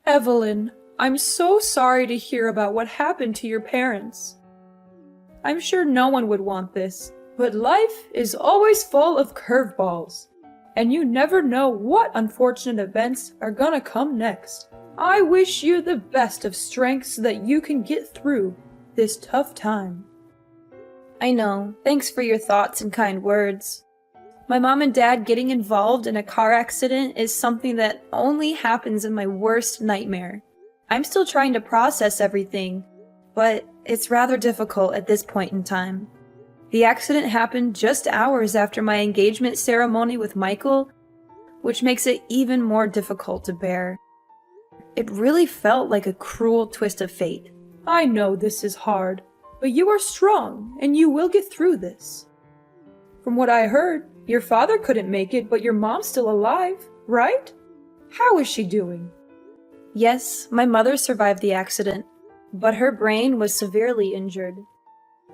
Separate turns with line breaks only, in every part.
Evelyn, I'm so sorry to hear about what happened to your parents. I'm sure no one would want this, but life is always full of curveballs, and you never know what unfortunate events are gonna come next. I wish you the best of strength so that you can get through this tough time. I know. Thanks for your thoughts and kind words. My mom and dad getting involved in a car accident is something that only happens in my worst nightmare. I'm still trying to process everything, but it's rather difficult at this point in time. The accident happened just hours after my engagement ceremony with Michael, which makes it even more difficult to bear. It really felt like a cruel twist of fate. I know this is hard, but you are strong and you will get through this. From what I heard, your father couldn't make it, but your mom's still alive, right? How is she doing? Yes, my mother survived the accident, but her brain was severely injured.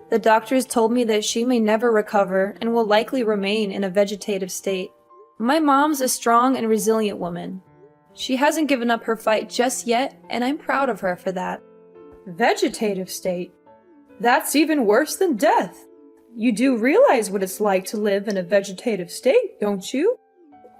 The doctors told me that she may never recover and will likely remain in a vegetative state. My mom's a strong and resilient woman. She hasn't given up her fight just yet, and I'm proud of her for that. Vegetative state? That's even worse than death. You do realize what it's like to live in a vegetative state, don't you?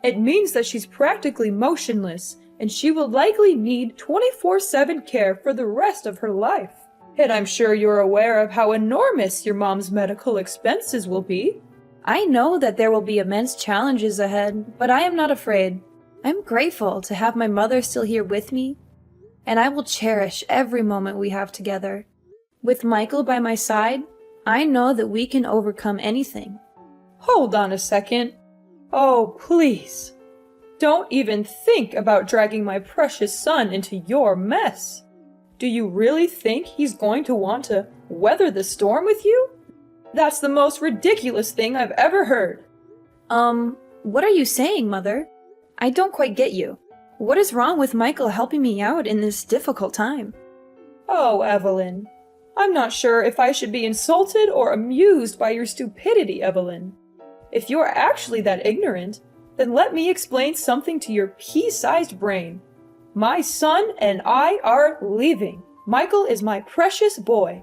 It means that she's practically motionless, and she will likely need 24/7 care for the rest of her life. And I'm sure you're aware of how enormous your mom's medical expenses will be. I know that there will be immense challenges ahead, but I am not afraid. I'm grateful to have my mother still here with me, and I will cherish every moment we have together. With Michael by my side, I know that we can overcome anything. Hold on a second. Oh, please. Don't even think about dragging my precious son into your mess. Do you really think he's going to want to weather the storm with you? That's the most ridiculous thing I've ever heard. What are you saying, Mother? I don't quite get you. What is wrong with Michael helping me out in this difficult time? Oh, Evelyn. I'm not sure if I should be insulted or amused by your stupidity, Evelyn. If you're actually that ignorant, then let me explain something to your pea-sized brain. My son and I are leaving. Michael is my precious boy,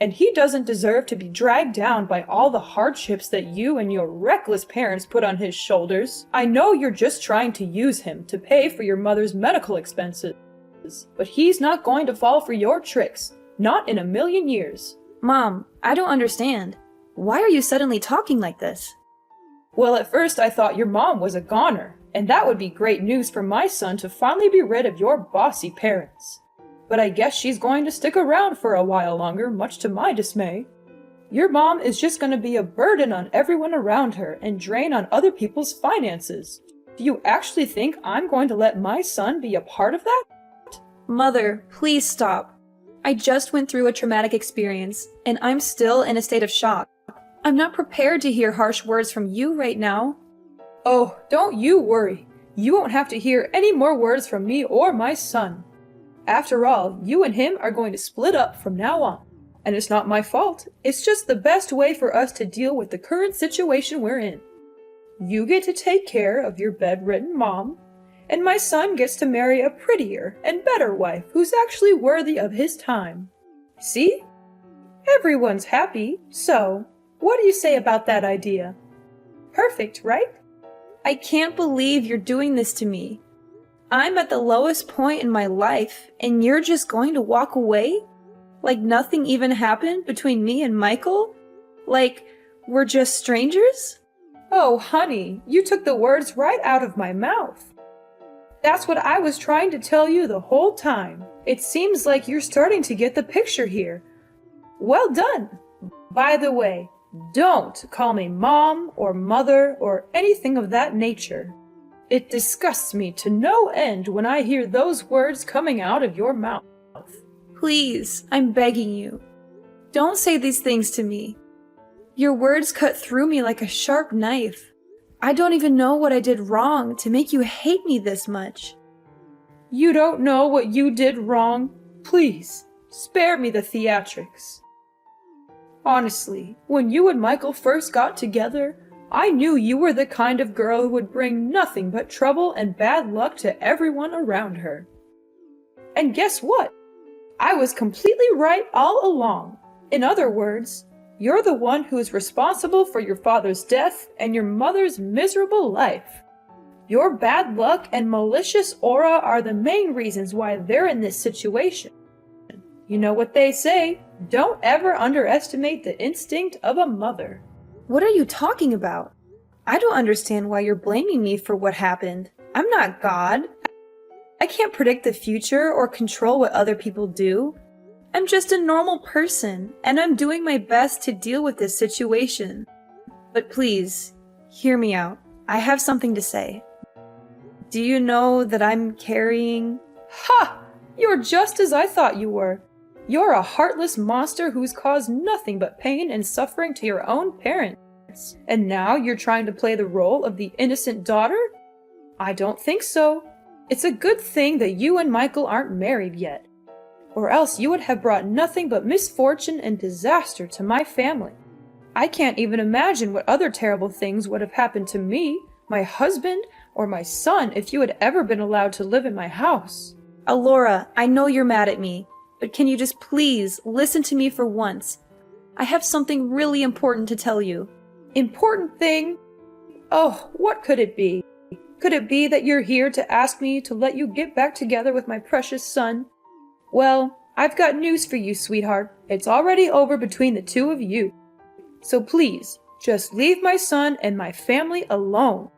and he doesn't deserve to be dragged down by all the hardships that you and your reckless parents put on his shoulders. I know you're just trying to use him to pay for your mother's medical expenses, but he's not going to fall for your tricks. Not in a million years. Mom, I don't understand. Why are you suddenly talking like this? Well, at first I thought your mom was a goner, and that would be great news for my son to finally be rid of your bossy parents. But I guess she's going to stick around for a while longer, much to my dismay. Your mom is just going to be a burden on everyone around her and drain on other people's finances. Do you actually think I'm going to let my son be a part of that? Mother, please stop. I just went through a traumatic experience, and I'm still in a state of shock. I'm not prepared to hear harsh words from you right now. Oh, don't you worry. You won't have to hear any more words from me or my son. After all, you and him are going to split up from now on. And it's not my fault. It's just the best way for us to deal with the current situation we're in. You get to take care of your bedridden mom, and my son gets to marry a prettier and better wife who's actually worthy of his time. See? Everyone's happy, so what do you say about that idea? Perfect, right? I can't believe you're doing this to me. I'm at the lowest point in my life, and you're just going to walk away? Like nothing even happened between me and Michael? Like we're just strangers? Oh, honey, you took the words right out of my mouth. That's what I was trying to tell you the whole time. It seems like you're starting to get the picture here. Well done. By the way, don't call me mom or mother or anything of that nature. It disgusts me to no end when I hear those words coming out of your mouth. Please, I'm begging you. Don't say these things to me. Your words cut through me like a sharp knife. I don't even know what I did wrong to make you hate me this much. You don't know what you did wrong? Please, spare me the theatrics. Honestly, when you and Michael first got together, I knew you were the kind of girl who would bring nothing but trouble and bad luck to everyone around her. And guess what? I was completely right all along. In other words, you're the one who is responsible for your father's death and your mother's miserable life. Your bad luck and malicious aura are the main reasons why they're in this situation. You know what they say, don't ever underestimate the instinct of a mother.
What are you talking about? I don't understand why you're blaming me for what happened. I'm not God. I can't predict the future or control what other people do. I'm just a normal person, and I'm doing my best to deal with this situation. But please, hear me out. I have something to say. Do you know that I'm carrying...
Ha! You're just as I thought you were. You're a heartless monster who's caused nothing but pain and suffering to your own parents. And now you're trying to play the role of the innocent daughter? I don't think so. It's a good thing that you and Michael aren't married yet. Or else you would have brought nothing but misfortune and disaster to my family. I can't even imagine what other terrible things would have happened to me, my husband, or my son if you had ever been allowed to live in my house.
Alora, I know you're mad at me, but can you just please listen to me for once? I have something really important to tell you.
Important thing? Oh, what could it be? Could it be that you're here to ask me to let you get back together with my precious son? Well, I've got news for you, sweetheart. It's already over between the two of you. So please, just leave my son and my family alone.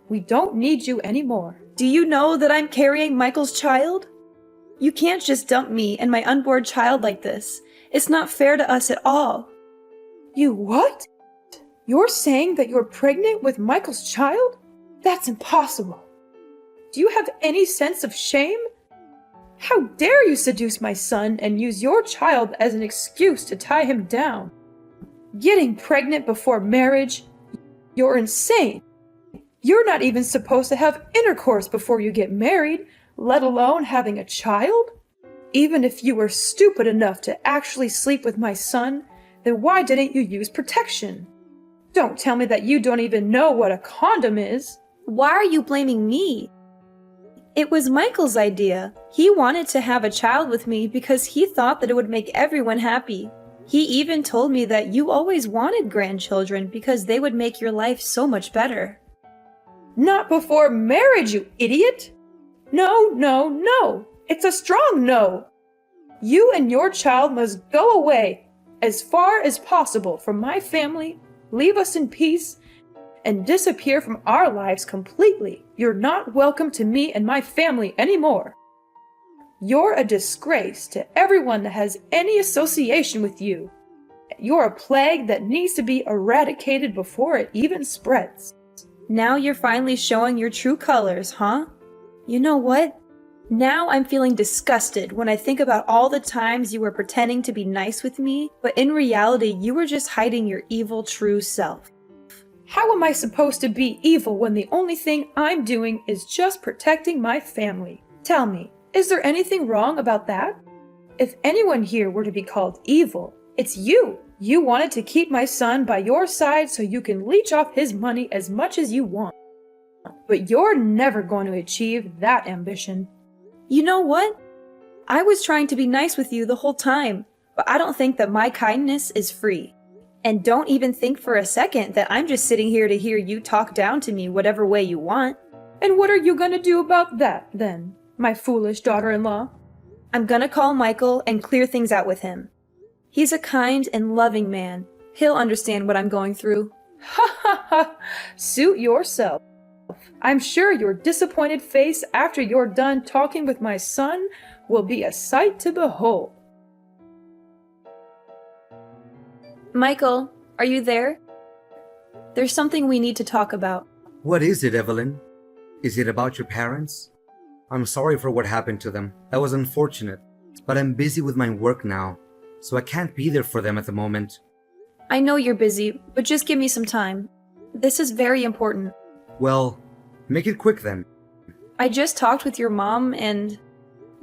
We don't need you anymore.
Do you know that I'm carrying Michael's child? You can't just dump me and my unborn child like this. It's not fair to us at all.
You what? You're saying that you're pregnant with Michael's child? That's impossible. Do you have any sense of shame? How dare you seduce my son and use your child as an excuse to tie him down? Getting pregnant before marriage? You're insane. You're not even supposed to have intercourse before you get married, let alone having a child? Even if you were stupid enough to actually sleep with my son, then why didn't you use protection? Don't tell me that you don't even know what a condom is.
Why are you blaming me? It was Michael's idea. He wanted to have a child with me because he thought that it would make everyone happy. He even told me that you always wanted grandchildren because they would make your life so much better.
Not before marriage, you idiot! No, no, no! It's a strong no! You and your child must go away as far as possible from my family, leave us in peace, and disappear from our lives completely. You're not welcome to me and my family anymore. You're a disgrace to everyone that has any association with you. You're a plague that needs to be eradicated before it even spreads.
Now you're finally showing your true colors, huh? You know what? Now I'm feeling disgusted when I think about all the times you were pretending to be nice with me, but in reality you were just hiding your evil true self.
How am I supposed to be evil when the only thing I'm doing is just protecting my family? Tell me, is there anything wrong about that? If anyone here were to be called evil, it's you. You wanted to keep my son by your side so you can leech off his money as much as you want. But you're never going to achieve that ambition.
You know what? I was trying to be nice with you the whole time, but I don't think that my kindness is free. And don't even think for a second that I'm just sitting here to hear you talk down to me whatever way you want.
And what are you going to do about that, then, my foolish daughter-in-law?
I'm gonna call Michael and clear things out with him. He's a kind and loving man. He'll understand what I'm going through.
Ha ha ha! Suit yourself. I'm sure your disappointed face after you're done talking with my son will be a sight to behold.
Michael, are you there? There's something we need to talk about.
What is it, Evelyn? Is it about your parents? I'm sorry for what happened to them. That was unfortunate, but I'm busy with my work now, so I can't be there for them at the moment.
I know you're busy, but just give me some time. This is very important.
Well, make it quick then.
I just talked with your mom and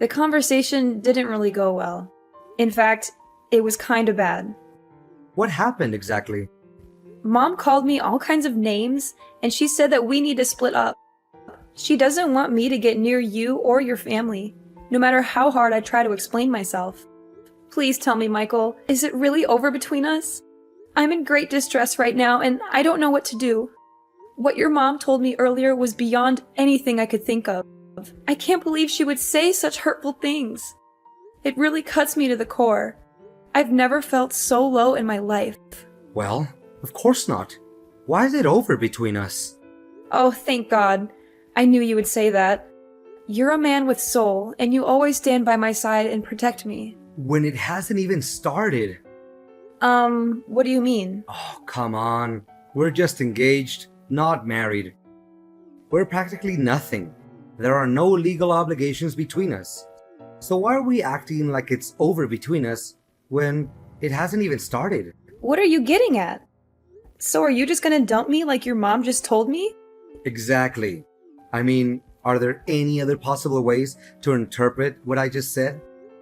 the conversation didn't really go well. In fact, it was kinda bad.
What happened exactly?
Mom called me all kinds of names and she said that we need to split up. She doesn't want me to get near you or your family. no matter how hard I try to explain myself. Please tell me, Michael, is it really over between us? I'm in great distress right now, and I don't know what to do. What your mom told me earlier was beyond anything I could think of. I can't believe she would say such hurtful things. It really cuts me to the core. I've never felt so low in my life.
Well, of course not. Why is it over between us?
Oh, thank God. I knew you would say that. You're a man with soul, and you always stand by my side and protect me.
When it hasn't even started.
What do you mean?
Oh, come on. We're just engaged, not married. We're practically nothing. There are no legal obligations between us. So why are we acting like it's over between us when it hasn't even started?
What are you getting at? So are you just gonna dump me like your mom just told me?
Exactly. I mean, are there any other possible ways to interpret what I just said?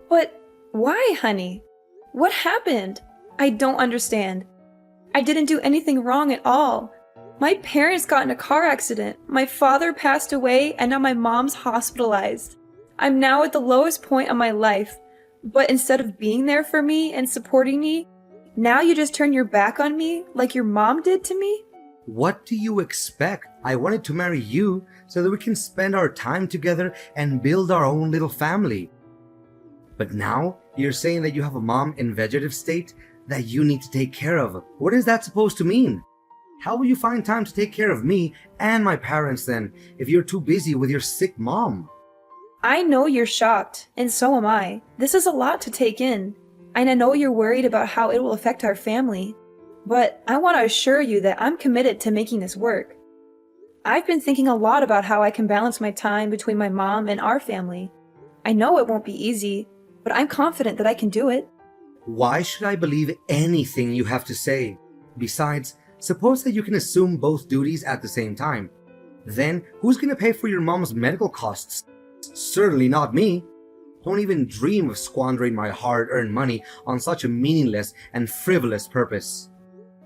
But why, honey? What happened? I don't understand. I didn't do anything wrong at all. My parents got in a car accident, my father passed away, and now my mom's hospitalized. I'm now at the lowest point of my life, but instead of being there for me and supporting me, now you just turn your back on me like your mom did to me?
What do you expect? I wanted to marry you so that we can spend our time together and build our own little family. But now you're saying that you have a mom in vegetative state that you need to take care of. What is that supposed to mean? How will you find time to take care of me and my parents then if you're too busy with your sick mom?
I know you're shocked, and so am I. This is a lot to take in, and I know you're worried about how it will affect our family. But I want to assure you that I'm committed to making this work. I've been thinking a lot about how I can balance my time between my mom and our family. I know it won't be easy, but I'm confident that I can do it.
Why should I believe anything you have to say? Besides, suppose that you can assume both duties at the same time. Then, who's going to pay for your mom's medical costs? Certainly not me. Don't even dream of squandering my hard-earned money on such a meaningless and frivolous purpose.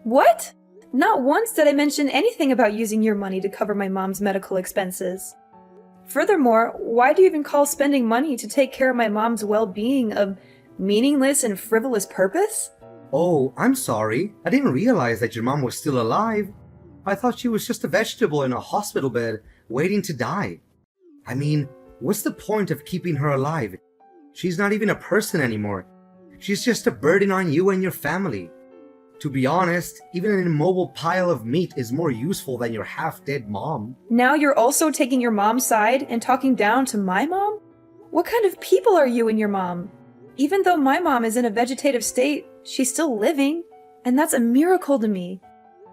What? Not once did I mention anything about using your money to cover my mom's medical expenses. Furthermore, why do you even call spending money to take care of my mom's well-being a meaningless and frivolous purpose?
Oh, I'm sorry. I didn't realize that your mom was still alive. I thought she was just a vegetable in a hospital bed waiting to die. I mean, what's the point of keeping her alive? She's not even a person anymore. She's just a burden on you and your family. To be honest, even an immobile pile of meat is more useful than your half-dead mom.
Now you're also taking your mom's side and talking down to my mom? What kind of people are you and your mom? Even though my mom is in a vegetative state, she's still living, and that's a miracle to me.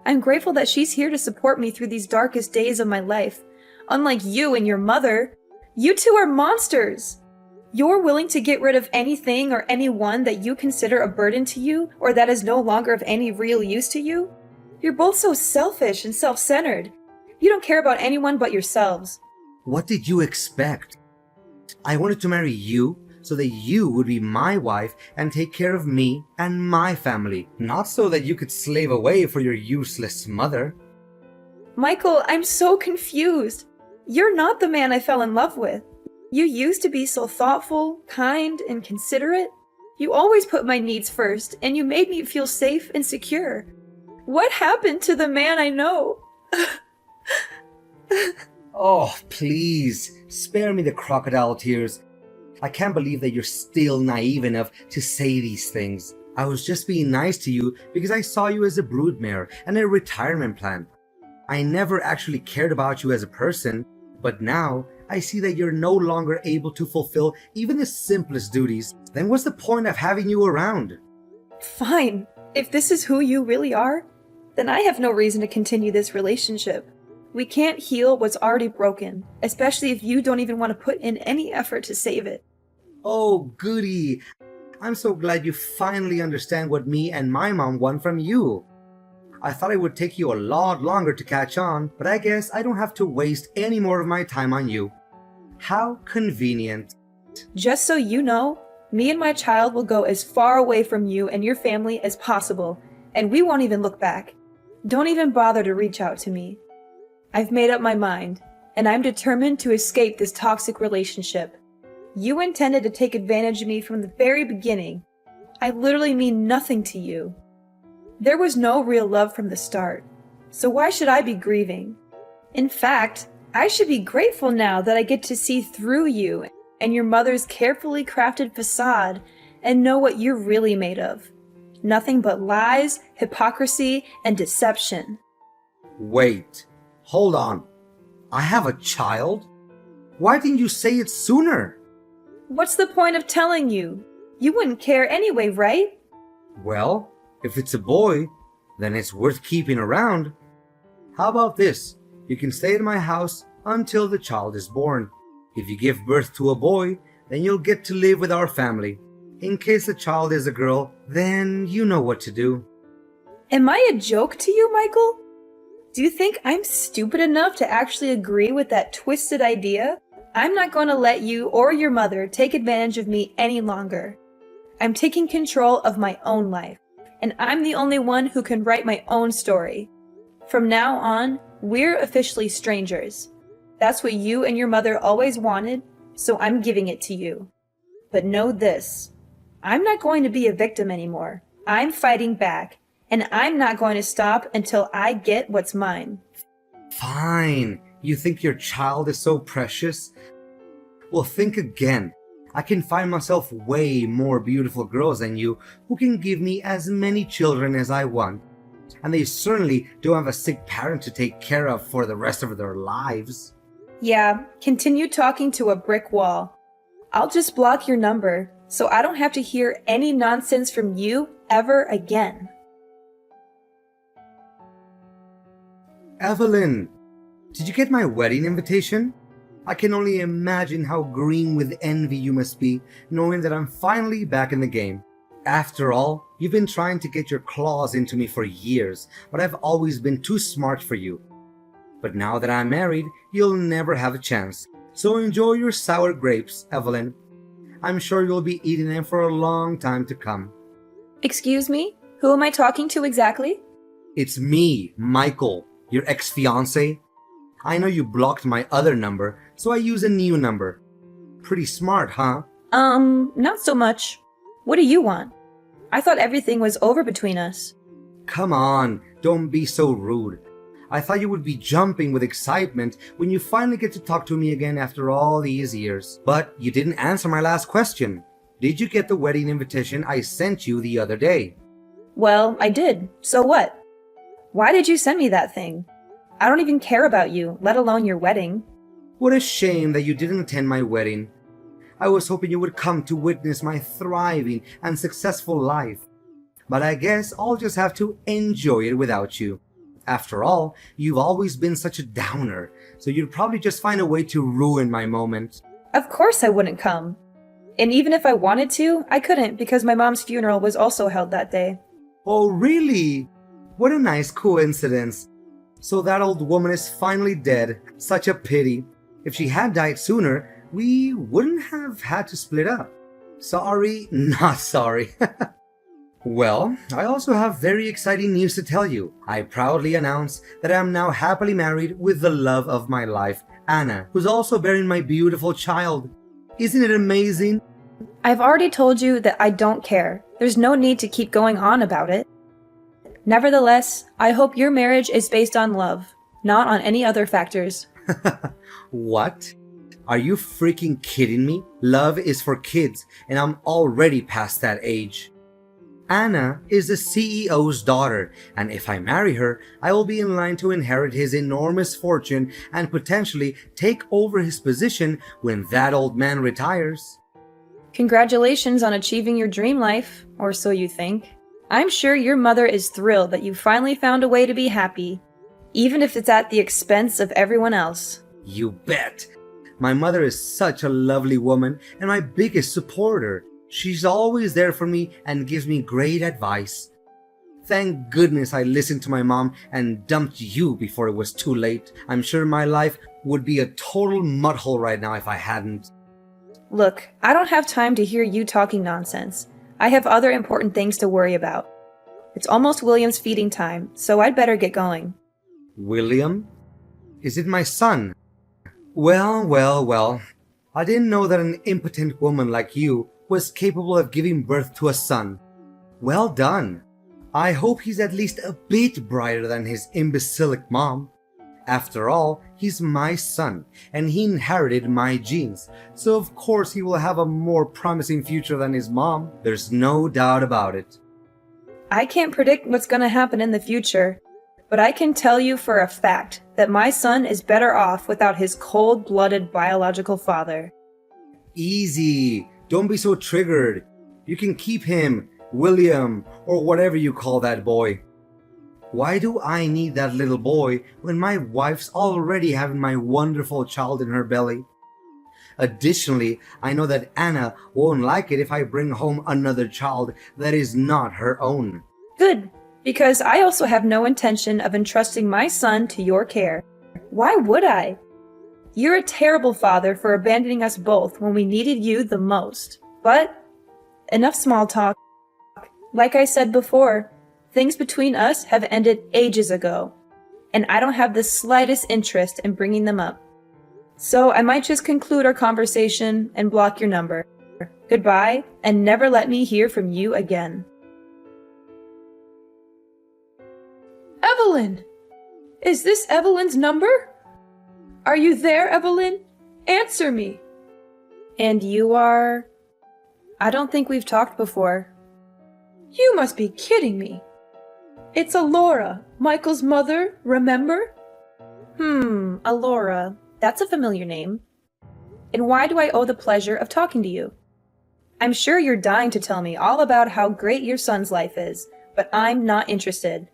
I'm grateful that she's here to support me through these darkest days of my life. Unlike you and your mother, you two are monsters. You're willing to get rid of anything or anyone that you consider a burden to you or that is no longer of any real use to you? You're both so selfish and self-centered. You don't care about anyone but yourselves.
What did you expect? I wanted to marry you so that you would be my wife and take care of me and my family, not so that you could slave away for your useless mother.
Michael, I'm so confused. You're not the man I fell in love with. You used to be so thoughtful, kind, and considerate. You always put my needs first, and you made me feel safe and secure. What happened to the man I know?
Oh, please, spare me the crocodile tears. I can't believe that you're still naive enough to say these things. I was just being nice to you because I saw you as a broodmare and a retirement plan. I never actually cared about you as a person, but now I see that you're no longer able to fulfill even the simplest duties. Then what's the point of having you around?
Fine. If this is who you really are, then I have no reason to continue this relationship. We can't heal what's already broken, especially if you don't even want to put in any effort to save it.
Oh, goody. I'm so glad you finally understand what me and my mom want from you. I thought it would take you a lot longer to catch on, but I guess I don't have to waste any more of my time on you. How convenient.
Just so you know, me and my child will go as far away from you and your family as possible, and we won't even look back. Don't even bother to reach out to me. I've made up my mind, and I'm determined to escape this toxic relationship. You intended to take advantage of me from the very beginning. I literally mean nothing to you. There was no real love from the start, so why should I be grieving? In fact, I should be grateful now that I get to see through you and your mother's carefully crafted facade and know what you're really made of. Nothing but lies, hypocrisy, and deception.
Wait, hold on. I have a child? Why didn't you say it sooner?
What's the point of telling you? You wouldn't care anyway, right?
Well, if it's a boy, then it's worth keeping around. How about this? You can stay at my house until the child is born. If you give birth to a boy, then you'll get to live with our family. In case the child is a girl, then you know what to do.
Am I a joke to you, Michael? Do you think I'm stupid enough to actually agree with that twisted idea? I'm not going to let you or your mother take advantage of me any longer. I'm taking control of my own life, and I'm the only one who can write my own story. From now on, we're officially strangers. That's what you and your mother always wanted, so I'm giving it to you. But know this, I'm not going to be a victim anymore. I'm fighting back, and I'm not going to stop until I get what's mine.
Fine. You think your child is so precious? Well, think again. I can find myself way more beautiful girls than you who can give me as many children as I want. And they certainly don't have a sick parent to take care of for the rest of their lives.
Yeah, continue talking to a brick wall. I'll just block your number, so I don't have to hear any nonsense from you ever again.
Evelyn, did you get my wedding invitation? I can only imagine how green with envy you must be, knowing that I'm finally back in the game. After all, you've been trying to get your claws into me for years, but I've always been too smart for you. But now that I'm married, you'll never have a chance. So enjoy your sour grapes, Evelyn. I'm sure you'll be eating them for a long time to come.
Excuse me? Who am I talking to exactly?
It's me, Michael, your ex-fiancé. I know you blocked my other number, so I use a new number. Pretty smart, huh?
Not so much. What do you want? I thought everything was over between us.
Come on, don't be so rude. I thought you would be jumping with excitement when you finally get to talk to me again after all these years. But you didn't answer my last question. Did you get the wedding invitation I sent you the other day?
Well, I did. So what? Why did you send me that thing? I don't even care about you, let alone your wedding.
What a shame that you didn't attend my wedding. I was hoping you would come to witness my thriving and successful life. But I guess I'll just have to enjoy it without you. After all, you've always been such a downer, so you'd probably just find a way to ruin my moment.
Of course I wouldn't come. And even if I wanted to, I couldn't because my mom's funeral was also held that day.
Oh, really? What a nice coincidence. So that old woman is finally dead. Such a pity. If she had died sooner, we wouldn't have had to split up. Sorry, not sorry. Well, I also have very exciting news to tell you. I proudly announce that I am now happily married with the love of my life, Anna, who's also bearing my beautiful child. Isn't it amazing?
I've already told you that I don't care. There's no need to keep going on about it. Nevertheless, I hope your marriage is based on love, not on any other factors.
What? Are you freaking kidding me? Love is for kids, and I'm already past that age. Anna is the CEO's daughter, and if I marry her, I will be in line to inherit his enormous fortune and potentially take over his position when that old man retires.
Congratulations on achieving your dream life, or so you think. I'm sure your mother is thrilled that you finally found a way to be happy, even if it's at the expense of everyone else.
You bet! My mother is such a lovely woman and my biggest supporter. She's always there for me and gives me great advice. Thank goodness I listened to my mom and dumped you before it was too late. I'm sure my life would be a total mudhole right now if I hadn't.
Look, I don't have time to hear you talking nonsense. I have other important things to worry about. It's almost William's feeding time, so I'd better get going.
William? Is it my son? Well. I didn't know that an impotent woman like you was capable of giving birth to a son. Well done. I hope he's at least a bit brighter than his imbecilic mom. After all, he's my son, and he inherited my genes, so of course he will have a more promising future than his mom. There's no doubt about it.
I can't predict what's going to happen in the future, but I can tell you for a fact that my son is better off without his cold-blooded biological father.
Easy. Don't be so triggered. You can keep him, William, or whatever you call that boy. Why do I need that little boy when my wife's already having my wonderful child in her belly? Additionally, I know that Anna won't like it if I bring home another child that is not her own.
Good, because I also have no intention of entrusting my son to your care. Why would I? You're a terrible father for abandoning us both when we needed you the most. But enough small talk. Like I said before, things between us have ended ages ago, and I don't have the slightest interest in bringing them up. So I might just conclude our conversation and block your number. Goodbye, and never let me hear from you again.
Evelyn! Is this Evelyn's number? Are you there, Evelyn? Answer me!
And you are? I don't think we've talked before.
You must be kidding me. It's Alora, Michael's mother, remember?
Alora. That's a familiar name. And why do I owe the pleasure of talking to you? I'm sure you're dying to tell me all about how great your son's life is, but I'm not interested.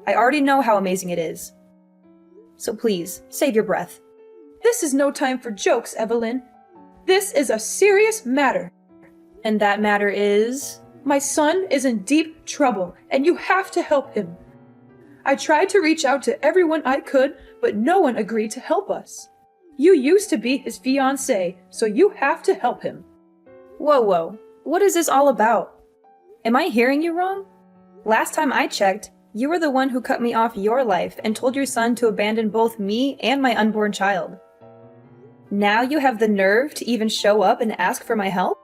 I already know how amazing it is. So please, save your breath.
This is no time for jokes, Evelyn. This is a serious matter.
And that matter is?
My son is in deep trouble, and you have to help him. I tried to reach out to everyone I could, but no one agreed to help us. You used to be his fiancé, so you have to help him.
Whoa. What is this all about? Am I hearing you wrong? Last time I checked, you were the one who cut me off your life and told your son to abandon both me and my unborn child. Now you have the nerve to even show up and ask for my help?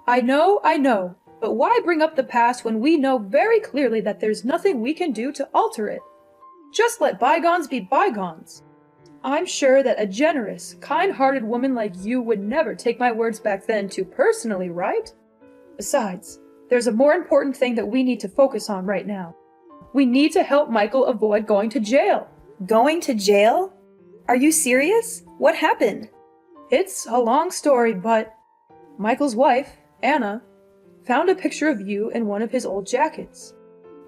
I know. But why bring up the past when we know very clearly that there's nothing we can do to alter it? Just let bygones be bygones. I'm sure that a generous, kind-hearted woman like you would never take my words back then too personally, right? Besides, there's a more important thing that we need to focus on right now. We need to help Michael avoid going to jail.
Going to jail? Are you serious? What happened?
It's a long story, but Michael's wife, Anna, found a picture of you in one of his old jackets.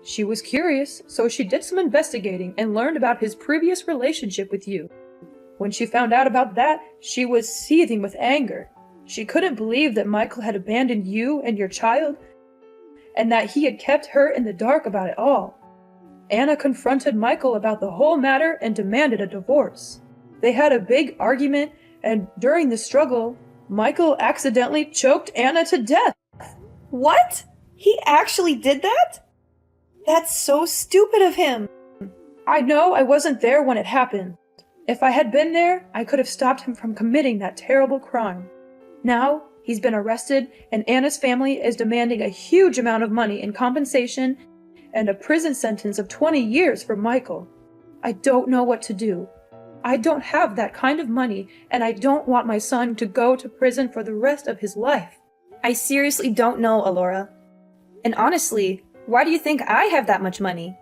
She was curious, so she did some investigating and learned about his previous relationship with you. When she found out about that, she was seething with anger. She couldn't believe that Michael had abandoned you and your child, and that he had kept her in the dark about it all. Anna confronted Michael about the whole matter and demanded a divorce. They had a big argument, and during the struggle, Michael accidentally choked Anna to death.
What? He actually did that? That's so stupid of him.
I know I wasn't there when it happened. If I had been there, I could have stopped him from committing that terrible crime. Now, he's been arrested, and Anna's family is demanding a huge amount of money in compensation and a prison sentence of 20 years for Michael. I don't know what to do. I don't have that kind of money, and I don't want my son to go to prison for the rest of his life.
I seriously don't know, Alora. And honestly, why do you think I have that much money?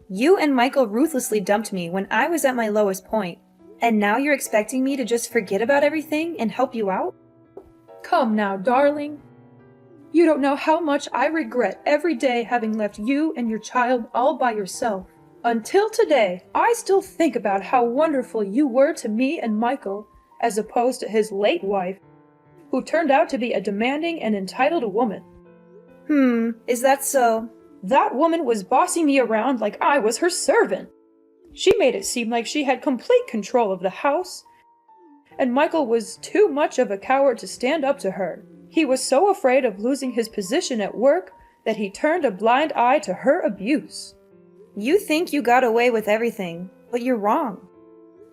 You and Michael ruthlessly dumped me when I was at my lowest point, and now you're expecting me to just forget about everything and help you out?
Come now, darling. You don't know how much I regret every day having left you and your child all by yourself. Until today, I still think about how wonderful you were to me and Michael, as opposed to his late wife, who turned out to be a demanding and entitled woman.
Is that so?
That woman was bossing me around like I was her servant. She made it seem like she had complete control of the house, and Michael was too much of a coward to stand up to her. He was so afraid of losing his position at work that he turned a blind eye to her abuse.
You think you got away with everything, but you're wrong.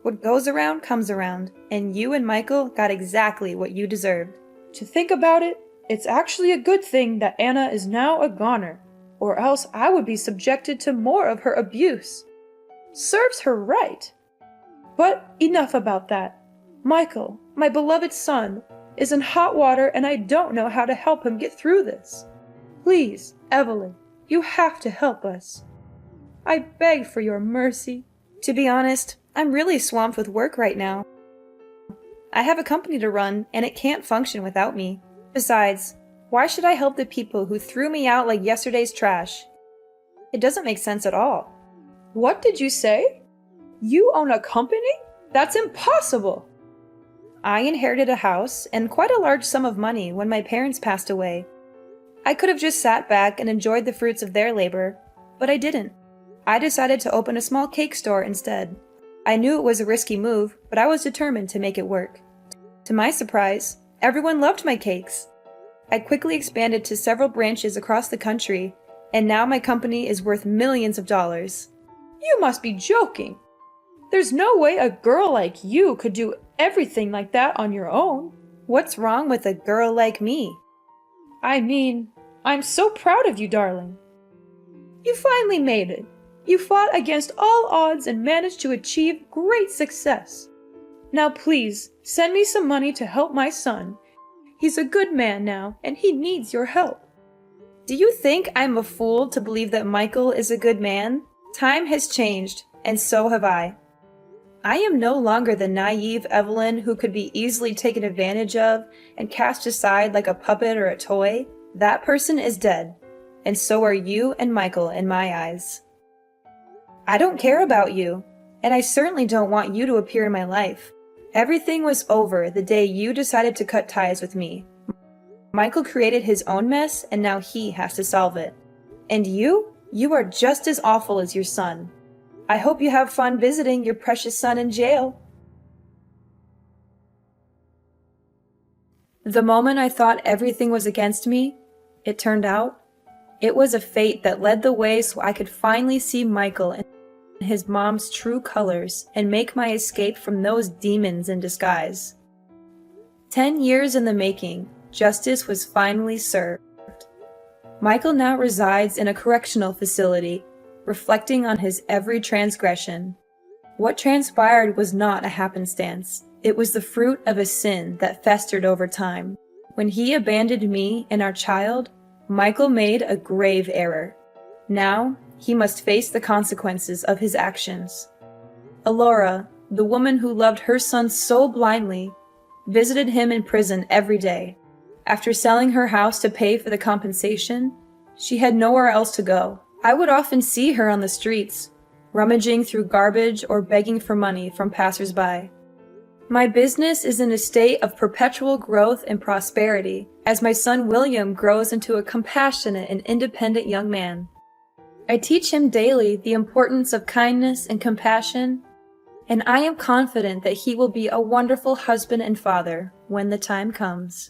What goes around comes around, and you and Michael got exactly what you deserved.
To think about it, it's actually a good thing that Anna is now a goner, or else I would be subjected to more of her abuse. Serves her right. But enough about that. Michael, my beloved son, is in hot water and I don't know how to help him get through this. Please, Evelyn, you have to help us. I beg for your mercy.
To be honest, I'm really swamped with work right now. I have a company to run, and it can't function without me. Besides, why should I help the people who threw me out like yesterday's trash? It doesn't make sense at all.
What did you say? You own a company? That's impossible!
I inherited a house and quite a large sum of money when my parents passed away. I could have just sat back and enjoyed the fruits of their labor, but I didn't. I decided to open a small cake store instead. I knew it was a risky move, but I was determined to make it work. To my surprise, everyone loved my cakes. I quickly expanded to several branches across the country, and now my company is worth millions of dollars.
You must be joking. There's no way a girl like you could do everything like that on your own.
What's wrong with a girl like me?
I mean, I'm so proud of you, darling. You finally made it. You fought against all odds and managed to achieve great success. Now please, send me some money to help my son. He's a good man now, and he needs your help.
Do you think I'm a fool to believe that Michael is a good man? Time has changed, and so have I. I am no longer the naive Evelyn who could be easily taken advantage of and cast aside like a puppet or a toy. That person is dead, and so are you and Michael in my eyes. I don't care about you, and I certainly don't want you to appear in my life. Everything was over the day you decided to cut ties with me. Michael created his own mess, and now he has to solve it. And you are just as awful as your son. I hope you have fun visiting your precious son in jail. The moment I thought everything was against me, it turned out it was a fate that led the way so I could finally see Michael in his mom's true colors and make my escape from those demons in disguise. 10 years in the making, justice was finally served. Michael now resides in a correctional facility, reflecting on his every transgression. What transpired was not a happenstance. It was the fruit of a sin that festered over time. When he abandoned me and our child, Michael made a grave error. Now, he must face the consequences of his actions. Alora, the woman who loved her son so blindly, visited him in prison every day. After selling her house to pay for the compensation, she had nowhere else to go. I would often see her on the streets, rummaging through garbage or begging for money from passers-by. My business is in a state of perpetual growth and prosperity as my son William grows into a compassionate and independent young man. I teach him daily the importance of kindness and compassion, and I am confident that he will be a wonderful husband and father when the time comes.